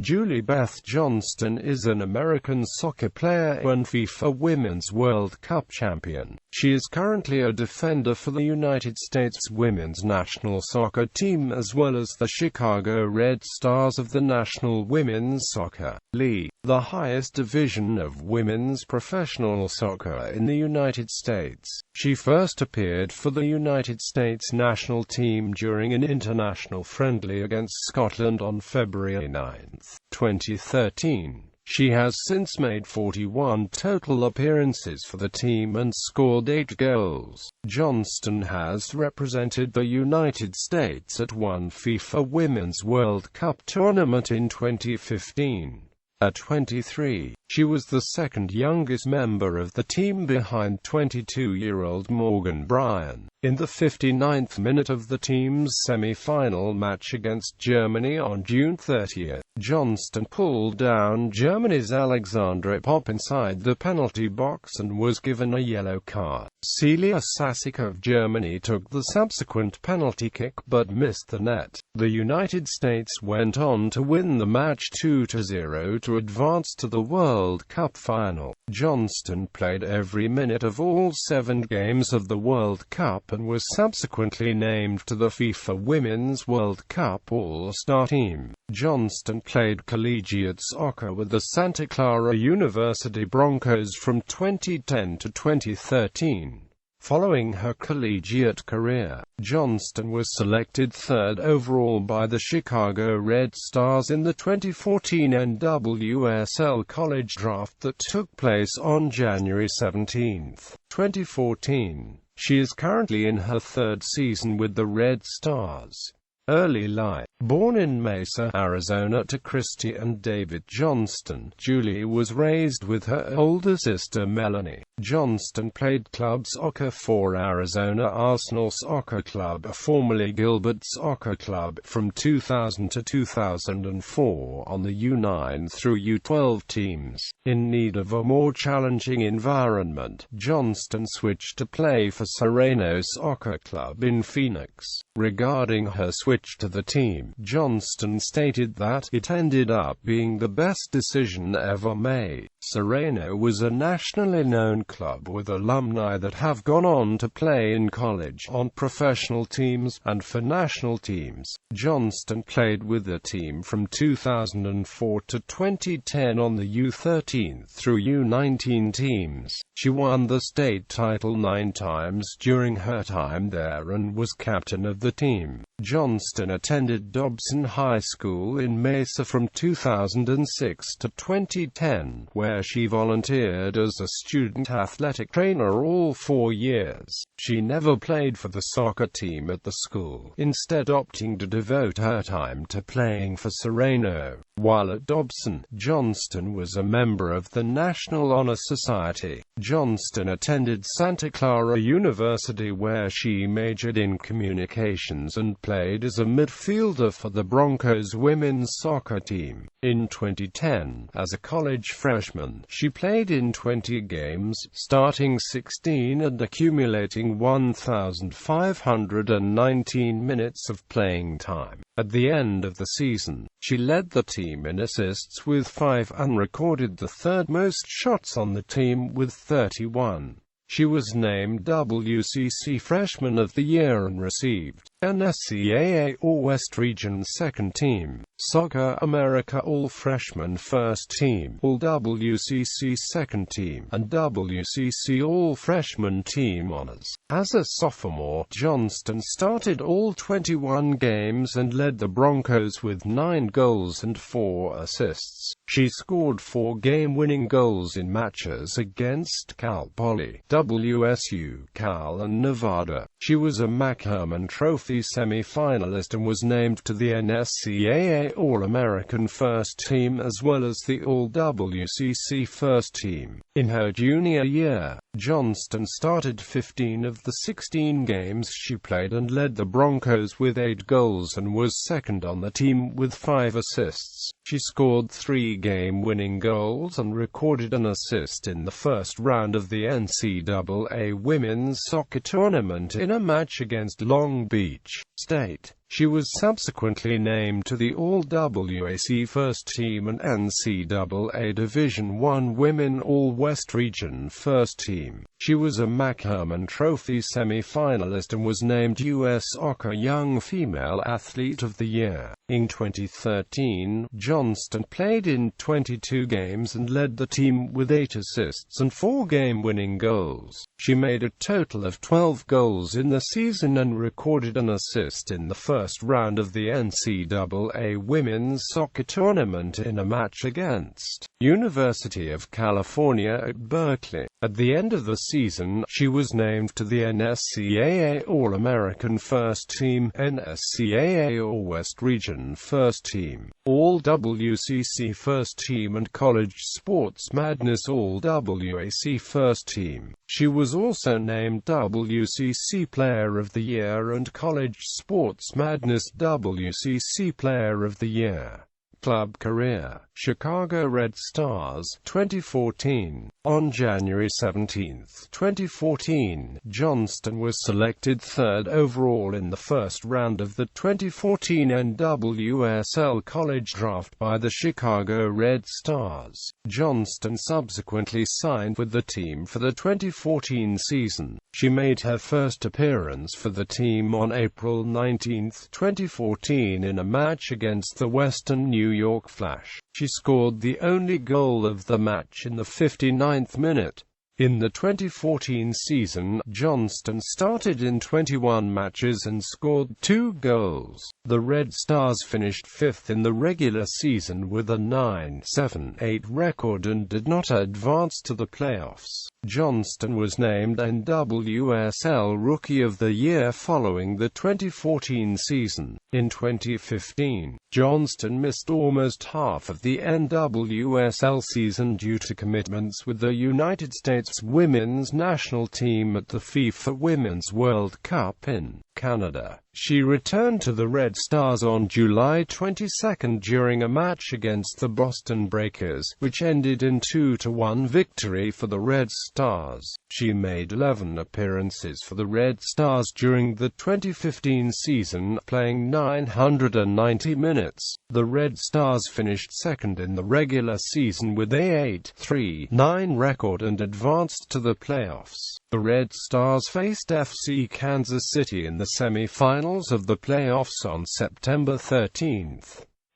Julie Beth Johnston is an American soccer player and FIFA Women's World Cup champion. She is currently a defender for the United States women's national soccer team as well as the Chicago Red Stars of the National Women's Soccer League, the highest division of women's professional soccer in the United States. She first appeared for the United States national team during an international friendly against Scotland on February 9, 2013. She has since made 41 total appearances for the team and scored 8 goals. Johnston has represented the United States at one FIFA Women's World Cup tournament in 2015. At 23, she was the second youngest member of the team behind 22-year-old Morgan Bryan. In the 59th minute of the team's semi-final match against Germany on June 30, Johnston pulled down Germany's Alexandra Popp inside the penalty box and was given a yellow card. Celia Sasek of Germany took the subsequent penalty kick but missed the net. The United States went on to win the match 2-0 to advance to the World Cup final. Johnston played every minute of all 7 games of the World Cup and was subsequently named to the FIFA Women's World Cup All-Star team. Johnston played collegiate soccer with the Santa Clara University Broncos from 2010 to 2013. Following her collegiate career, Johnston was selected 3rd overall by the Chicago Red Stars in the 2014 NWSL college draft that took place on January 17, 2014. She is currently in her 3rd season with the Red Stars. Early life. Born in Mesa, Arizona to Christy and David Johnston, Julie was raised with her older sister Melanie. Johnston played club soccer for Arizona Arsenal Soccer Club, formerly Gilbert Soccer Club, from 2000 to 2004 on the U9 through U12 teams. In need of a more challenging environment, Johnston switched to play for Serrano Soccer Club in Phoenix. Regarding her switch to the team, Johnston stated that it ended up being the best decision ever made. Serrano was a nationally known club with alumni that have gone on to play in college, on professional teams, and for national teams. Johnston played with the team from 2004 to 2010 on the U13 through U19 teams. She won the state title 9 times during her time there and was captain of the team. Johnston attended Dobson High School in Mesa from 2006 to 2010, where she volunteered as a student athletic trainer all 4 years. She never played for the soccer team at the school, instead opting to devote her time to playing for Serrano. While at Dobson, Johnston was a member of the National Honor Society. Johnston attended Santa Clara University where she majored in communications and played as a midfielder for the Broncos women's soccer team. In 2010, as a college freshman, she played in 20 games, starting 16 and accumulating 1,519 minutes of playing time. At the end of the season, she led the team in assists with 5 and recorded the 3rd most shots on the team with 31. She was named WCC Freshman of the Year and received an SCAA All-West Region Second Team, Soccer America All-Freshman First Team, All-WCC Second Team, and WCC All-Freshman Team honors. As a sophomore, Johnston started all 21 games and led the Broncos with 9 goals and 4 assists. She scored 4 game-winning goals in matches against Cal Poly, WSU, Cal and Nevada. She was a McHerman Trophy semi-finalist and was named to the NSCAA All-American First Team as well as the All-WCC First Team. In her junior year, Johnston started 15 of the 16 games she played and led the Broncos with 8 goals and was second on the team with 5 assists. She scored 3 game-winning goals and recorded an assist in the first round of the NCAA Women's Soccer Tournament in a match against Long Beach State. She was subsequently named to the All-WAC First Team and NCAA Division I Women All-West Region First Team. She was a McHerman Trophy semi-finalist and was named U.S. Soccer Young Female Athlete of the Year. In 2013, Johnston played in 22 games and led the team with 8 assists and 4 game-winning goals. She made a total of 12 goals in the season and recorded an assist in the first round of the NCAA Women's Soccer Tournament in a match against University of California at Berkeley. At the end of the season, she was named to the NSCAA All-American First Team, NSCAA All-West Region First Team, All-WCC First Team and College Sports Madness All-WAC First Team. She was also named WCC Player of the Year and College Sports Madness WCC Player of the Year. Club career: Chicago Red Stars, 2014. On January 17, 2014, Johnston was selected 3rd overall in the first round of the 2014 NWSL College Draft by the Chicago Red Stars. Johnston subsequently signed with the team for the 2014 season. She made her first appearance for the team on April 19, 2014 in a match against the Western New York Flash. She scored the only goal of the match in the 59th minute. In the 2014 season, Johnston started in 21 matches and scored 2 goals. The Red Stars finished 5th in the regular season with a 9-7-8 record and did not advance to the playoffs. Johnston was named NWSL Rookie of the Year following the 2014 season. In 2015, Johnston missed almost half of the NWSL season due to commitments with the United States women's national team at the FIFA Women's World Cup in Canada. She returned to the Red Stars on July 22 during a match against the Boston Breakers, which ended in 2-1 victory for the Red Stars. She made 11 appearances for the Red Stars during the 2015 season, playing 990 minutes. The Red Stars finished 2nd in the regular season with a 8-3-9 record and advanced to the playoffs. The Red Stars faced FC Kansas City in the semi-finals of the playoffs on September 13.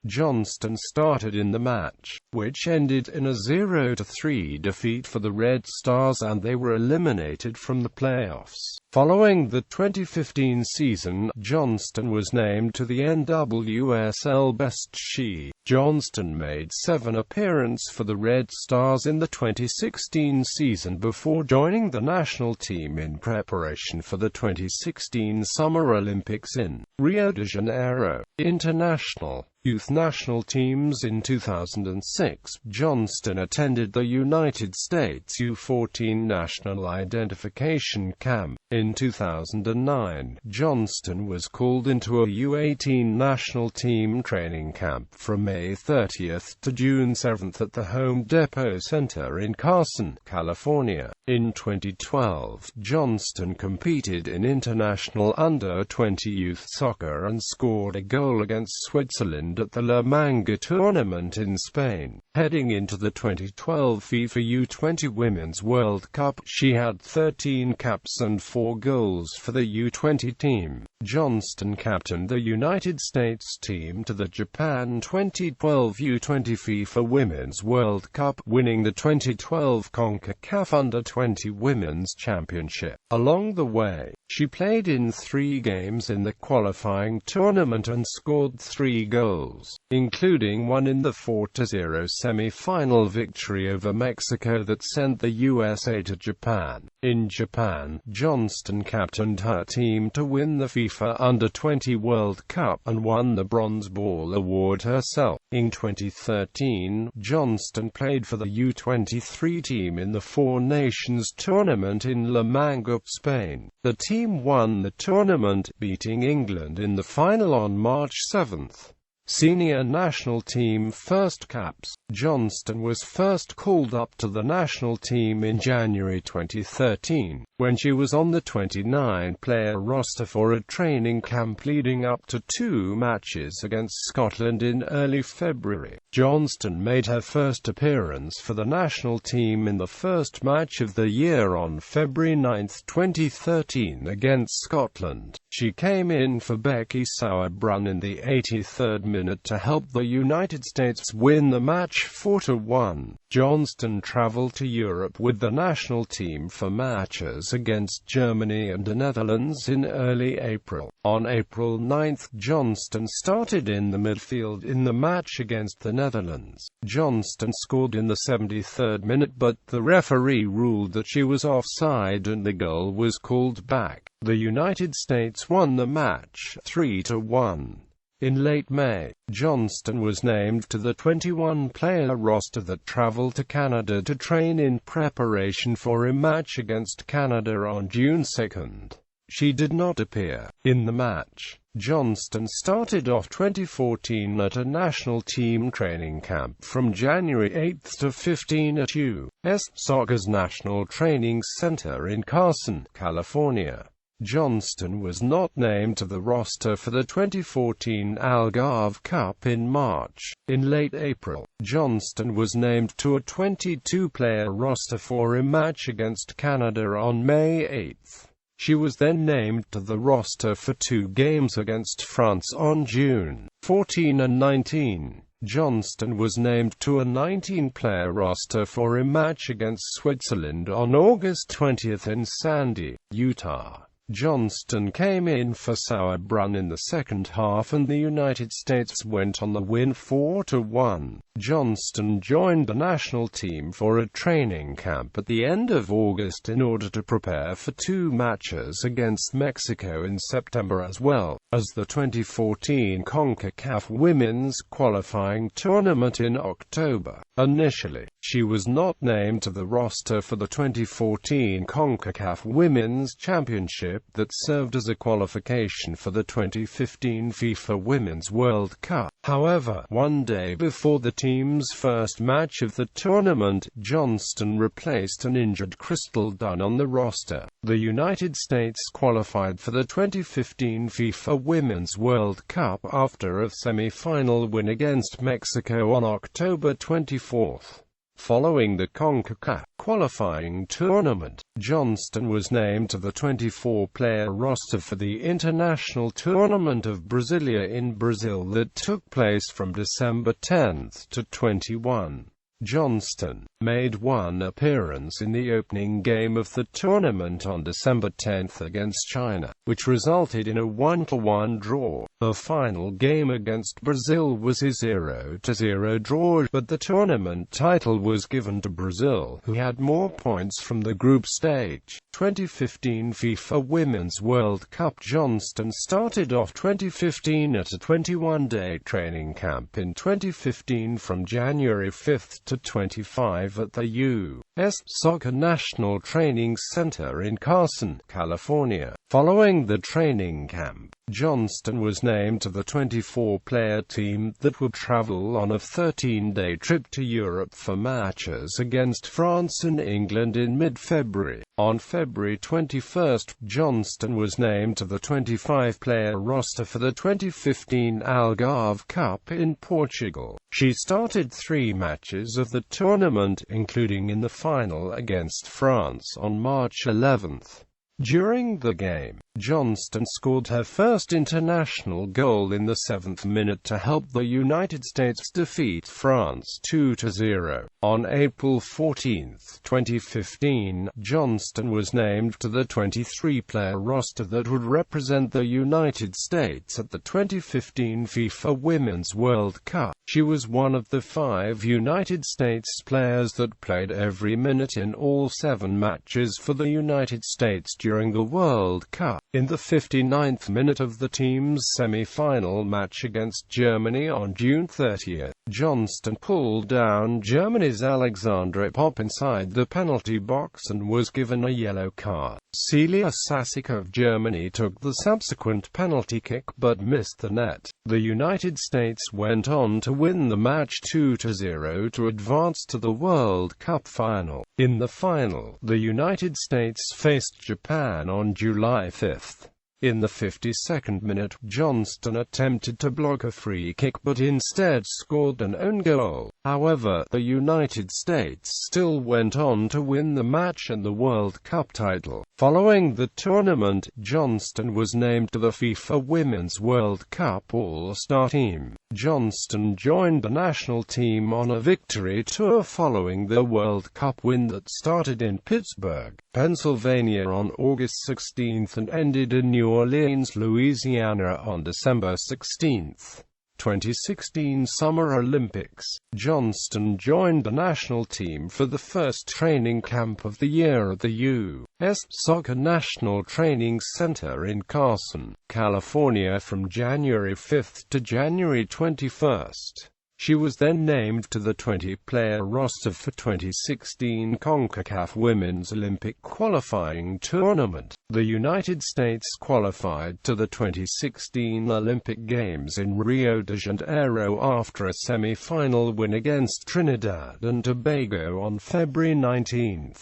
Johnston started in the match, which ended in a 0-3 defeat for the Red Stars and they were eliminated from the playoffs. Following the 2015 season, Johnston was named to the NWSL.She. Johnston made 7 appearances for the Red Stars in the 2016 season before joining the national team in preparation for the 2016 Summer Olympics in Rio de Janeiro. International youth national teams. In 2006, Johnston attended the United States U14 National Identification Camp. In 2009, Johnston was called into a U18 national team training camp from May 30 to June 7 at the Home Depot Center in Carson, California. In 2012, Johnston competed in international under-20 youth soccer and scored a goal against Switzerland at the La Manga tournament in Spain. Heading into the 2012 FIFA U20 Women's World Cup, she had 13 caps and 4 goals for the U20 team. Johnston captained the United States team to the Japan 2012 U20 FIFA Women's World Cup, winning the 2012 CONCACAF Under-20 Women's Championship. Along the way, she played in 3 games in the qualifying tournament and scored 3 goals, including one in the 4-0 semi-final victory over Mexico that sent the USA to Japan. In Japan, Johnston captained her team to win the FIFA Under-20 World Cup and won the Bronze Ball Award herself. In 2013, Johnston played for the U23 team in the Four Nations tournament in La Manga, Spain. The team won the tournament, beating England in the final on March 7. Senior national team first caps. Johnston was first called up to the national team in January 2013. when she was on the 29-player roster for a training camp leading up to 2 matches against Scotland in early February. Johnston made her first appearance for the national team in the first match of the year on February 9, 2013 against Scotland. She came in for Becky Sauerbrunn in the 83rd minute to help the United States win the match 4-1. Johnston travelled to Europe with the national team for matches against Germany and the Netherlands in early April. On April 9, Johnston started in the midfield in the match against the Netherlands. Johnston scored in the 73rd minute, but the referee ruled that she was offside and the goal was called back. The United States won the match 3-1. In late May, Johnston was named to the 21-player roster that traveled to Canada to train in preparation for a match against Canada on June 2. She did not appear in the match. Johnston started off 2014 at a national team training camp from January 8 to 15 at U.S. Soccer's National Training Center in Carson, California. Johnston was not named to the roster for the 2014 Algarve Cup in March. In late April, Johnston was named to a 22-player roster for a match against Canada on May 8. She was then named to the roster for 2 games against France on June 14 and 19. Johnston was named to a 19-player roster for a match against Switzerland on August 20 in Sandy, Utah. Johnston came in for Sauerbrunn in the second half and the United States went on the win 4-1. Johnston joined the national team for a training camp at the end of August in order to prepare for 2 matches against Mexico in September as well as the 2014 CONCACAF Women's Qualifying Tournament in October. Initially, she was not named to the roster for the 2014 CONCACAF Women's Championship that served as a qualification for the 2015 FIFA Women's World Cup. However, one day before the team's first match of the tournament, Johnston replaced an injured Crystal Dunn on the roster. The United States qualified for the 2015 FIFA Women's World Cup after a semi-final win against Mexico on October 24. Following the CONCACAF qualifying tournament, Johnston was named to the 24-player roster for the International Tournament of Brasilia in Brazil that took place from December 10 to 21. Johnston made 1 appearance in the opening game of the tournament on December 10 against China, which resulted in a 1-1 draw. The final game against Brazil was a 0-0 draw, but the tournament title was given to Brazil, who had more points from the group stage. 2015 FIFA Women's World Cup. Johnston started off 2015 at a 21-day training camp in 2015 from January 5 to 25 at the U.S. Soccer National Training Center in Carson, California. Following the training camp, Johnston was named to the 24-player team that would travel on a 13-day trip to Europe for matches against France and England in mid-February. On February 21, Johnston was named to the 25-player roster for the 2015 Algarve Cup in Portugal. She started 3 matches of the tournament, including in the final against France on March 11. During the game, Johnston scored her first international goal in the 7th minute to help the United States defeat France 2-0. On April 14, 2015, Johnston was named to the 23-player roster that would represent the United States at the 2015 FIFA Women's World Cup. She was one of the 5 United States players that played every minute in all 7 matches for the United States during the World Cup. In the 59th minute of the team's semi-final match against Germany on June 30, Johnston pulled down Germany's Alexandra Popp inside the penalty box and was given a yellow card. Celia Sasek of Germany took the subsequent penalty kick but missed the net. The United States went on to win the match 2-0 to advance to the World Cup final. In the final, the United States faced Japan on July 5. In the 52nd minute, Johnston attempted to block a free kick but instead scored an own goal. However, the United States still went on to win the match and the World Cup title. Following the tournament, Johnston was named to the FIFA Women's World Cup All-Star team. Johnston joined the national team on a victory tour following the World Cup win that started in Pittsburgh, Pennsylvania on August 16 and ended in New Orleans, Louisiana on December 16. 2016 Summer Olympics. Johnston joined the national team for the first training camp of the year at the U.S. Soccer National Training Center in Carson, California from January 5 to January 21. She was then named to the 20-player roster for 2016 CONCACAF Women's Olympic Qualifying Tournament. The United States qualified to the 2016 Olympic Games in Rio de Janeiro after a semi-final win against Trinidad and Tobago on February 19.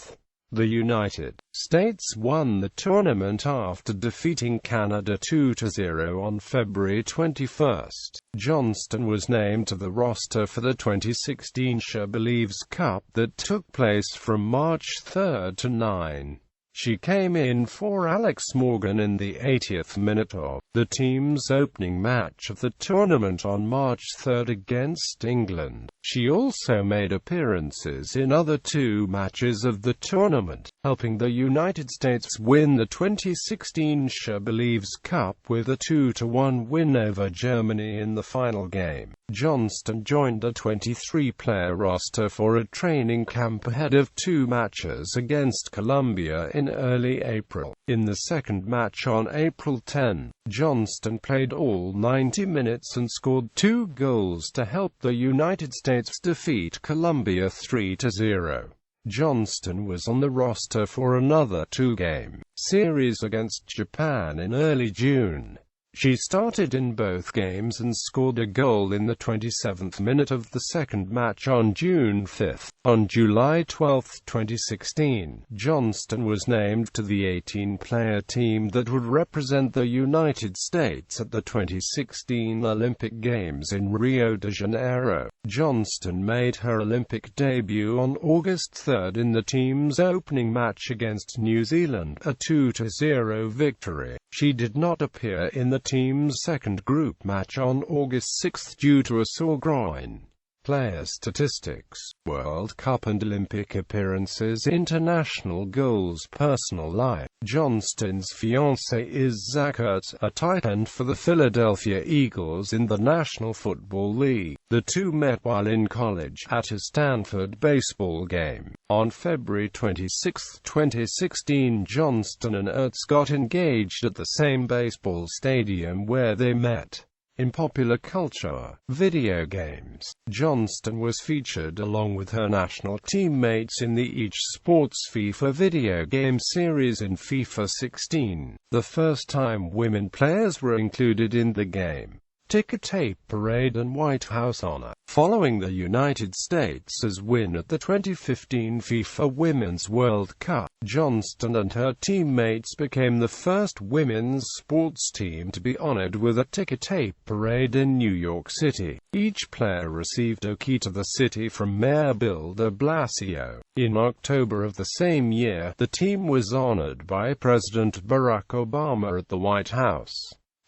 The United States won the tournament after defeating Canada 2-0 on February 21. Johnston was named to the roster for the 2016 Believes Cup that took place from March 3 to 9. She came in for Alex Morgan in the 80th minute of the team's opening match of the tournament on March 3 against England. She also made appearances in other two matches of the tournament, helping the United States win the 2016 Believes Cup with a 2-1 win over Germany in the final game. Johnston joined a 23-player roster for a training camp ahead of two matches against Colombia in early April. In the second match on April 10, Johnston played all 90 minutes and scored 2 goals to help the United States defeat Colombia 3-0. Johnston was on the roster for another 2-game series against Japan in early June. She started in both games and scored a goal in the 27th minute of the second match on June 5. On July 12, 2016, Johnston was named to the 18-player team that would represent the United States at the 2016 Olympic Games in Rio de Janeiro. Johnston made her Olympic debut on August 3 in the team's opening match against New Zealand, a 2-0 victory. She did not appear in the team's second group match on August 6 due to a sore groin. Player statistics: World Cup and Olympic appearances, international goals, personal life. Johnston's fiancé is Zach Ertz, a tight end for the Philadelphia Eagles in the National Football League. The two met while in college at a Stanford baseball game. On February 26, 2016, Johnston and Ertz got engaged at the same baseball stadium where they met. In popular culture, video games, Johnston was featured along with her national teammates in the Each Sports FIFA video game series in FIFA 16, the first time women players were included in the game. Ticker tape parade and White House honor. Following the United States' win at the 2015 FIFA Women's World Cup, Johnston and her teammates became the first women's sports team to be honored with a ticker tape parade in New York City. Each player received a key to the city from Mayor Bill de Blasio. In October of the same year, the team was honored by President Barack Obama at the White House.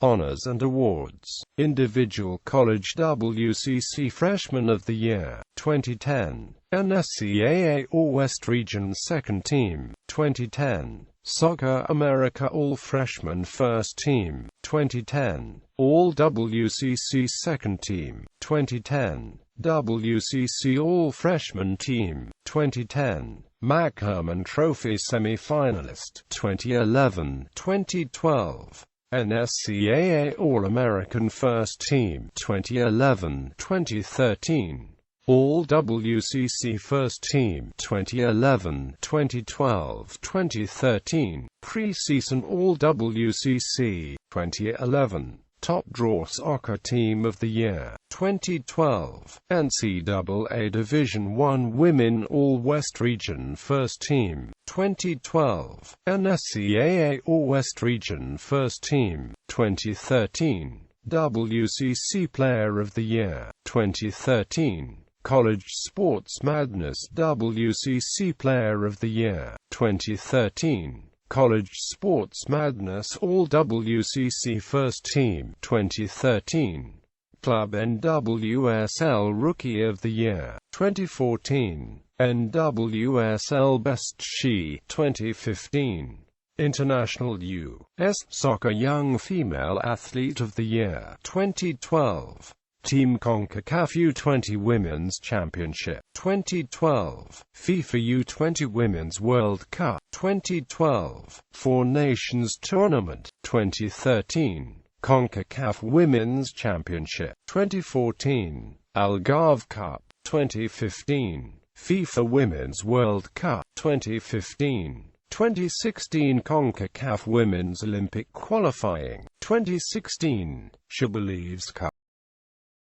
Honors and awards. Individual College WCC Freshman of the Year, 2010. NSCAA All-West Region Second Team, 2010. Soccer America All-Freshman First Team, 2010. All-WCC Second Team, 2010. WCC All-Freshman Team, 2010. McHerman Trophy semi-finalist 2011, 2012. NSCAA All-American First Team 2011, 2013. All-WCC First Team 2011, 2012, 2013. Preseason All-WCC 2011. Top Draw Soccer Team of the Year 2012. NCAA Division I Women All-West Region First Team 2012. NSCAA All-West Region First Team 2013. WCC Player of the Year 2013. College Sports Madness WCC Player of the Year 2013. College Sports Madness All-WCC First Team 2013. Club NWSL Rookie of the Year 2014. NWSL Best.She 2015. International U.S. Soccer Young Female Athlete of the Year 2012. Team CONCACAF U20 Women's Championship 2012. FIFA U20 Women's World Cup 2012. Four Nations Tournament 2013. CONCACAF Women's Championship 2014. Algarve Cup 2015. FIFA Women's World Cup 2015. 2016 CONCACAF Women's Olympic Qualifying 2016. She Believes Cup